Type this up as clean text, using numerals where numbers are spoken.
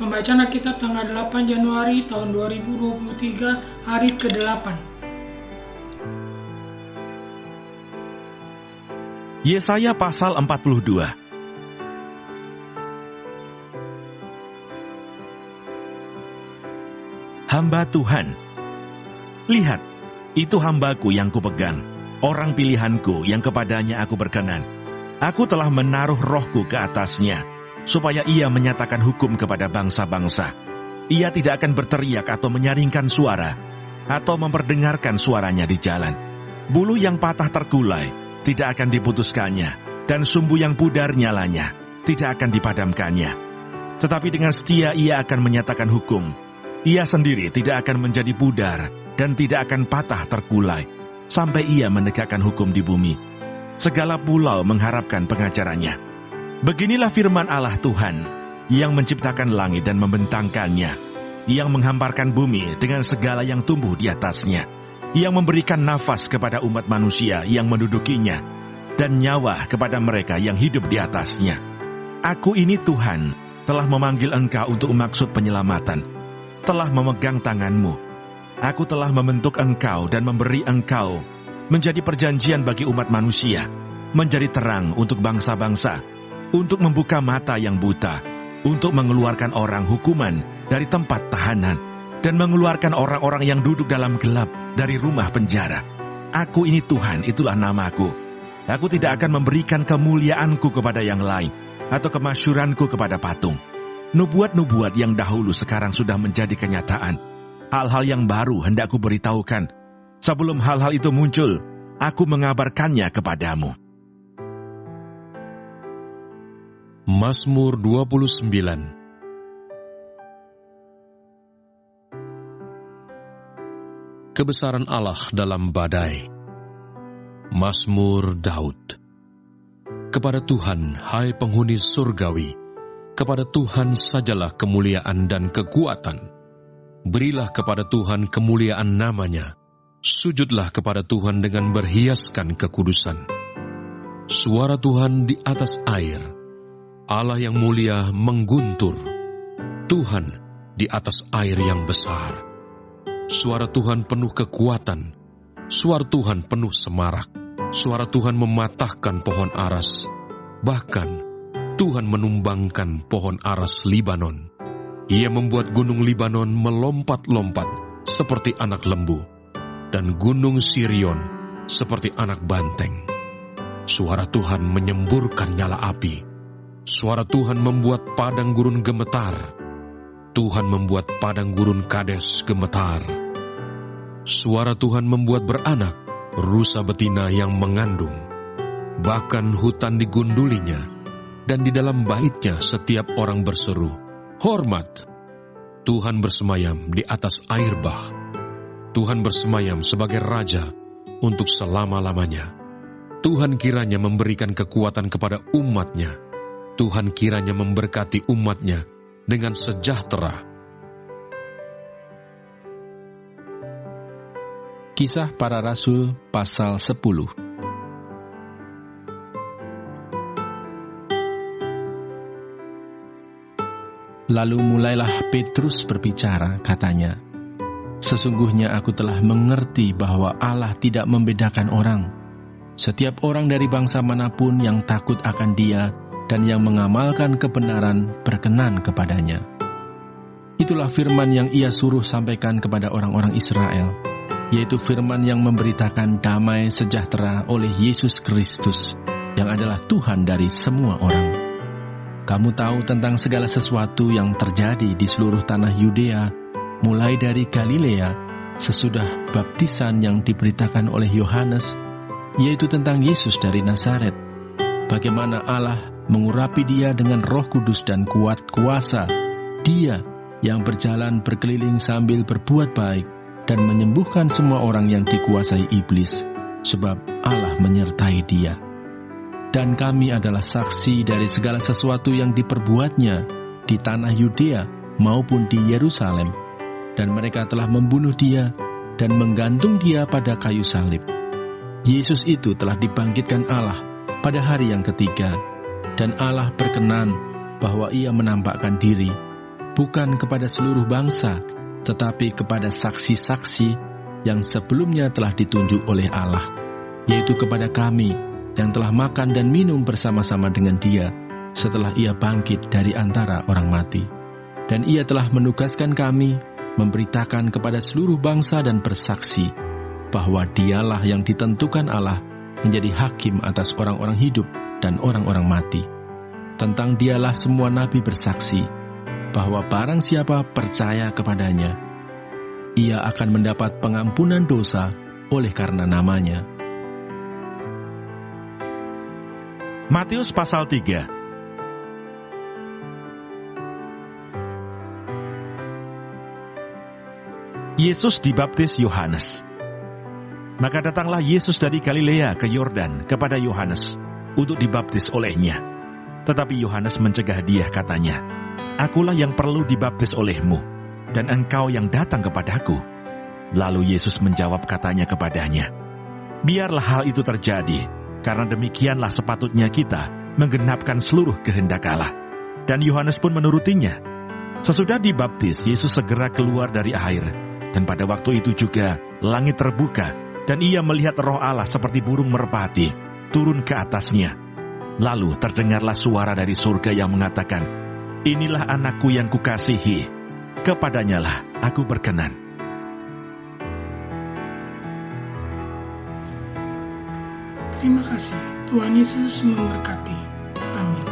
Pembacaan Alkitab tanggal 8 Januari tahun 2023, hari ke-8. Yesaya pasal 42. Hamba Tuhan. Lihat, itu hambaku yang kupegang, orang pilihanku yang kepadanya aku berkenan. Aku telah menaruh rohku ke atasnya, supaya ia menyatakan hukum kepada bangsa-bangsa. Ia tidak akan berteriak atau menyaringkan suara, atau memperdengarkan suaranya di jalan. Bulu yang patah tergulai tidak akan diputuskannya, dan sumbu yang pudar nyalanya tidak akan dipadamkannya. Tetapi dengan setia ia akan menyatakan hukum. Ia sendiri tidak akan menjadi pudar, dan tidak akan patah tergulai, sampai ia menegakkan hukum di bumi. Segala pulau mengharapkan pengajarannya. Beginilah firman Allah Tuhan, yang menciptakan langit dan membentangkannya, yang menghamparkan bumi dengan segala yang tumbuh di atasnya, yang memberikan nafas kepada umat manusia yang mendudukinya, dan nyawa kepada mereka yang hidup di atasnya. Aku ini Tuhan, telah memanggil engkau untuk maksud penyelamatan, telah memegang tanganmu. Aku telah membentuk engkau dan memberi engkau menjadi perjanjian bagi umat manusia, menjadi terang untuk bangsa-bangsa, untuk membuka mata yang buta, untuk mengeluarkan orang hukuman dari tempat tahanan, dan mengeluarkan orang-orang yang duduk dalam gelap dari rumah penjara. Aku ini Tuhan, itulah namaku. Aku tidak akan memberikan kemuliaanku kepada yang lain, atau kemasyuranku kepada patung. Nubuat-nubuat yang dahulu sekarang sudah menjadi kenyataan. Hal-hal yang baru hendak kuberitahukan. Sebelum hal-hal itu muncul, aku mengabarkannya kepadamu. Mazmur 29. Kebesaran Allah dalam badai. Mazmur Daud. Kepada Tuhan, hai penghuni surgawi, kepada Tuhan sajalah kemuliaan dan kekuatan. Berilah kepada Tuhan kemuliaan namanya. Sujudlah kepada Tuhan dengan berhiaskan kekudusan. Suara Tuhan di atas air. Allah yang mulia mengguntur. Tuhan di atas air yang besar. Suara Tuhan penuh kekuatan. Suara Tuhan penuh semarak. Suara Tuhan mematahkan pohon aras. Bahkan Tuhan menumbangkan pohon aras Libanon. Ia membuat gunung Libanon melompat-lompat seperti anak lembu, dan gunung Sirion seperti anak banteng. Suara Tuhan menyemburkan nyala api. Suara Tuhan membuat padang gurun gemetar. Tuhan membuat padang gurun Kades gemetar. Suara Tuhan membuat beranak rusa betina yang mengandung. Bahkan hutan digundulinya, dan di dalam baitnya setiap orang berseru, hormat. Tuhan bersemayam di atas air bah. Tuhan bersemayam sebagai Raja untuk selama-lamanya. Tuhan kiranya memberikan kekuatan kepada umat-Nya. Tuhan kiranya memberkati umat-Nya dengan sejahtera. Kisah Para Rasul pasal 10. Lalu mulailah Petrus berbicara, katanya, sesungguhnya aku telah mengerti bahwa Allah tidak membedakan orang. Setiap orang dari bangsa manapun yang takut akan Dia dan yang mengamalkan kebenaran berkenan kepadanya. Itulah firman yang Ia suruh sampaikan kepada orang-orang Israel, yaitu firman yang memberitakan damai sejahtera oleh Yesus Kristus, yang adalah Tuhan dari semua orang. Kamu tahu tentang segala sesuatu yang terjadi di seluruh tanah Yudea, mulai dari Galilea, sesudah baptisan yang diberitakan oleh Yohanes, yaitu tentang Yesus dari Nazaret. Bagaimana Allah mengurapi Dia dengan Roh Kudus dan kuat kuasa. Dia yang berjalan berkeliling sambil berbuat baik dan menyembuhkan semua orang yang dikuasai iblis, sebab Allah menyertai Dia. Dan kami adalah saksi dari segala sesuatu yang diperbuatnya di tanah Yudea maupun di Yerusalem. Dan mereka telah membunuh Dia dan menggantung Dia pada kayu salib. Yesus itu telah dibangkitkan Allah pada hari yang ketiga, dan Allah berkenan bahwa Ia menampakkan diri, bukan kepada seluruh bangsa, tetapi kepada saksi-saksi yang sebelumnya telah ditunjuk oleh Allah, yaitu kepada kami yang telah makan dan minum bersama-sama dengan Dia setelah Ia bangkit dari antara orang mati. Dan Ia telah menugaskan kami memberitakan kepada seluruh bangsa dan bersaksi bahwa Dialah yang ditentukan Allah menjadi hakim atas orang-orang hidup dan orang-orang mati. Tentang Dialah semua nabi bersaksi bahwa barang siapa percaya kepadanya, ia akan mendapat pengampunan dosa oleh karena namanya. Matius pasal 3. Yesus dibaptis Yohanes. Maka datanglah Yesus dari Galilea ke Yordan kepada Yohanes untuk dibaptis olehnya. Tetapi Yohanes mencegah dia, katanya, "Akulah yang perlu dibaptis olehmu, dan engkau yang datang kepadaku." Lalu Yesus menjawab, katanya kepadanya, "Biarlah hal itu terjadi, karena demikianlah sepatutnya kita menggenapkan seluruh kehendak Allah." Dan Yohanes pun menurutinya. Sesudah dibaptis, Yesus segera keluar dari air, dan pada waktu itu juga langit terbuka, dan ia melihat Roh Allah seperti burung merpati turun ke atasnya. Lalu terdengarlah suara dari surga yang mengatakan, "Inilah anakku yang kukasihi, kepadanyalah aku berkenan." Terima kasih. Tuhan Yesus memberkati. Amin.